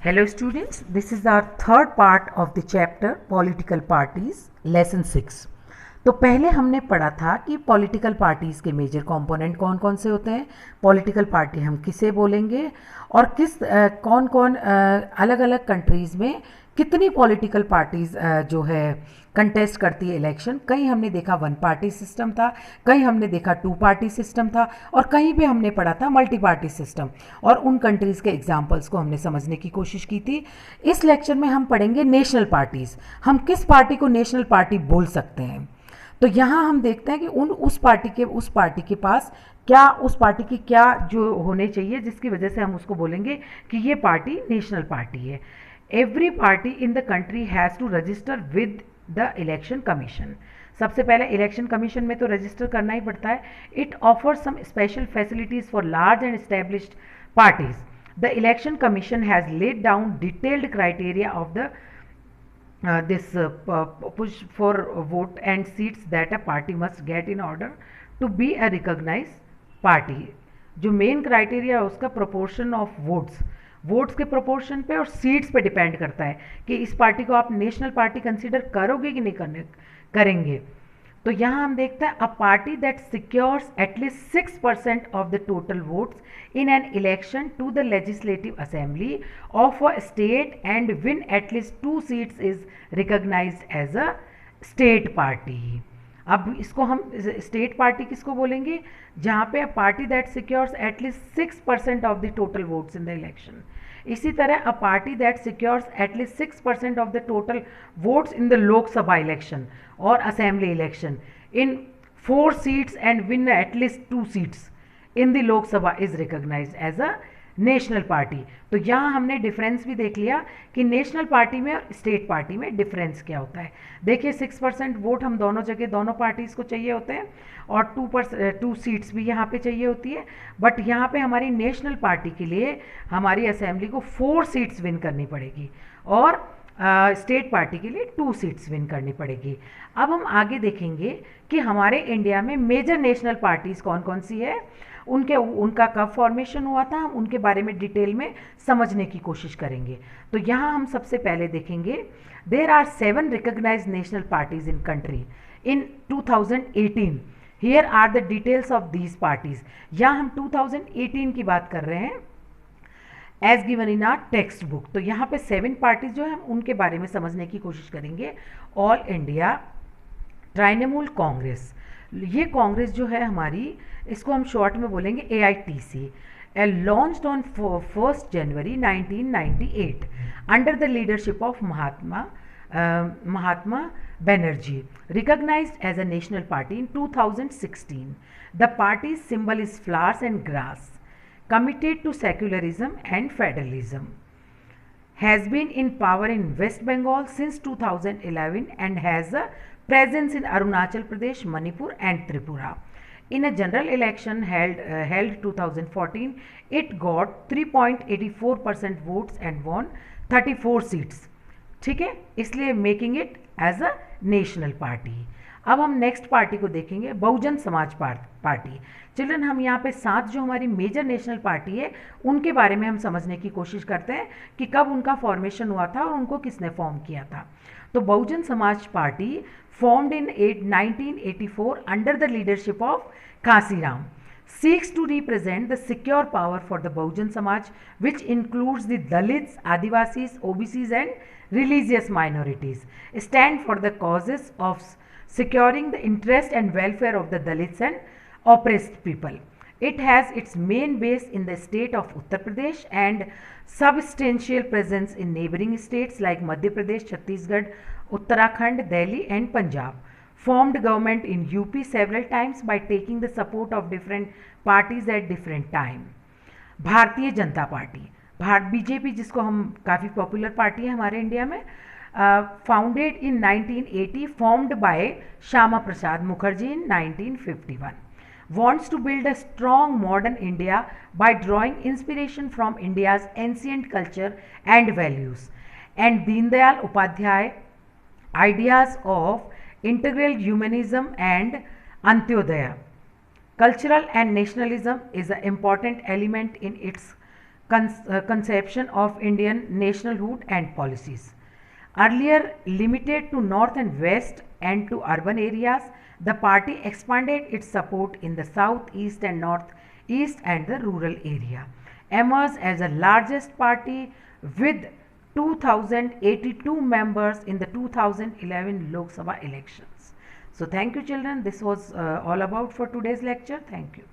Hello students, this is our third part of the chapter Political Parties, Lesson 6। तो पहले हमने पढ़ा था कि पॉलिटिकल पार्टीज़ के मेजर कंपोनेंट कौन कौन से होते हैं, पॉलिटिकल पार्टी हम किसे बोलेंगे और किस कौन कौन अलग अलग कंट्रीज़ में कितनी पॉलिटिकल पार्टीज़ जो है कंटेस्ट करती है इलेक्शन। कहीं हमने देखा वन पार्टी सिस्टम था, कहीं हमने देखा टू पार्टी सिस्टम था और कहीं पे हमने पढ़ा था मल्टी पार्टी सिस्टम, और उन कंट्रीज़ के एग्जांपल्स को हमने समझने की कोशिश की थी। इस लेक्चर में हम पढ़ेंगे नेशनल पार्टीज़, हम किस पार्टी को नेशनल पार्टी बोल सकते हैं। तो यहाँ हम देखते हैं कि उस पार्टी के पास क्या, उस पार्टी की क्या जो होने चाहिए जिसकी वजह से हम उसको बोलेंगे कि ये पार्टी नेशनल पार्टी है। Every party in the country has to register with the election commission. सबसे पहले इलेक्शन कमीशन में तो रजिस्टर करना ही पड़ता है। It offers some special facilities for large and established parties. The election commission has laid down detailed criteria of the push for vote and seats that a party must get in order to be a recognized party। जो main criteria है उसका proportion of votes के proportion पे और seats पे depend करता है कि इस पार्टी को आप नेशनल पार्टी कंसीडर करोगे कि नहीं करेंगे। तो यहाँ हम देखते हैं a party that secures at least 6% of the total votes in an election to the legislative assembly of a state and win at least 2 seats is recognised as a state party. अब इसको हम स्टेट पार्टी किसको बोलेंगे? जहाँ पे a party that secures at least 6% of the total votes in the election. इसी तरह a party that secures at least 6% of the total votes in the Lok Sabha election और assembly election in 4 seats and win at least 2 seats in the Lok Sabha is recognised as a national party. तो यहाँ हमने difference भी देख लिया कि नेशनल पार्टी में और स्टेट पार्टी में डिफरेंस क्या होता है। देखिए 6% वोट हम दोनों जगह दोनों पार्टीज़ को चाहिए होते हैं और 2 सीट्स भी यहाँ पे चाहिए होती है। बट यहाँ पे हमारी नेशनल पार्टी के लिए हमारी असेंबली को 4 सीट्स विन करनी पड़ेगी और स्टेट पार्टी के लिए 2 सीट्स विन करनी पड़ेगी। अब हम आगे देखेंगे कि हमारे इंडिया में मेजर नेशनल पार्टीज़ कौन कौन सी है, उनका कब फॉर्मेशन हुआ था, हम उनके बारे में डिटेल में समझने की कोशिश करेंगे। तो यहाँ हम सबसे पहले देखेंगे there are 7 recognised national parties in country in 2018। Here are the details of these parties. यहाँ हम 2018 की बात कर रहे हैं as given in our textbook. तो यहाँ पे 7 पार्टीज जो है हम उनके बारे में समझने की कोशिश करेंगे। ऑल इंडिया तृणमूल कांग्रेस, ये कांग्रेस जो है हमारी, इसको हम शॉर्ट में बोलेंगे AITC, launched on 1 January 1998 under the leadership of Mahatma Banerjee, recognized as a national party in 2016. The party's symbol is flowers and grass, committed to secularism and federalism. Has been in power in West Bengal since 2011 and has a presence in Arunachal Pradesh, Manipur and Tripura. In a general election held 2014, it got 3.84% votes and won 34 seats. ठीक है, इसलिए making it as a national party. अब हम next party को देखेंगे, Bahujan Samaj party. Children, हम यहाँ पे 7 जो हमारी मेजर नेशनल पार्टी है उनके बारे में हम समझने की कोशिश करते हैं कि कब उनका फॉर्मेशन हुआ था और उनको किसने फॉर्म किया था। तो Bahujan Samaj party formed in 1984 under the leadership of Kasiram, seeks to represent the secure power for the Bahujan Samaj, which includes the Dalits, Adivasis, OBCs and religious minorities, stand for the causes of securing the interest and welfare of the Dalits and oppressed people. It has its main base in the state of Uttar Pradesh and substantial presence in neighboring states like Madhya Pradesh, Chhattisgarh, Uttarakhand, Delhi and Punjab. Formed government in UP several times by taking the support of different parties at different time. Bharatiya Janata party, BJP, जिसको हम काफ़ी popular party है हमारे India में, founded in 1980, formed by Shyama Prasad Mukherjee in 1951. Wants to build a strong modern India by drawing inspiration from India's ancient culture and values and Deen Dayal Upadhyay ideas of integral humanism and Antyodaya. Cultural and nationalism is an important element in its conception of Indian nationalhood and policies. Earlier limited to north and west and to urban areas, the party expanded its support in the south, east and north east and the rural area. Emerged as the largest party with 2082 members in the 2011 Lok Sabha elections. So thank you children. This was all about for today's lecture. Thank you.